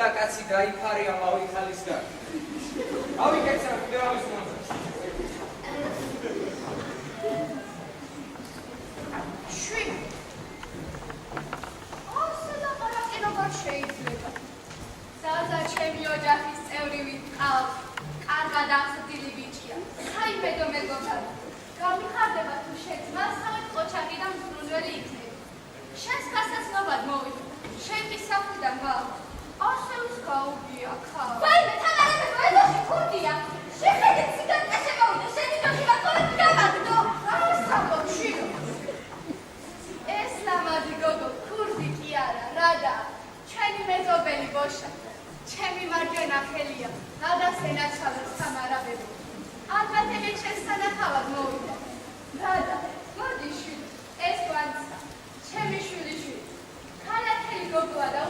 და კაცი დაიფარე ამავე ხალისგან. ავიკეცა მდევრის მონძა. შვი. ასელა ყარაკინობა შეიძლება. ზაზა ჩემი ოჯახის წევრი ვიყავ. კარგად აღზრდილი ბიჭია. საიმედო მეგობარი. გამიხარდება თუ შეძმას თავით ყოჩაკი და მზრუნველი იქნება. შენს გასაცნობად მოვიდა. შენ კი საფრიდან გავა. ასეულს გაუგია ხა. ვაიმე თანარებო ეძოში ქურდია. შეხედე ციგანკა შემოვიდა. შენი ჯოხი ვაკოლები გამაგდო. ასაბო შიო. ეს ლამაზი გოგო ქურდი კი არა, რადა. ჩვენი მეზობელი ბოშა. ჩემი მარჯვენა ხელია. გადასენაცვალებს სამარაბები. ალბათ ეგ შენს თანახავად მოვიდა. რადა, მოდი შვილი, ეს გვანცა, ჩემი შვილიშვილი. ქალაქელი გოგოა და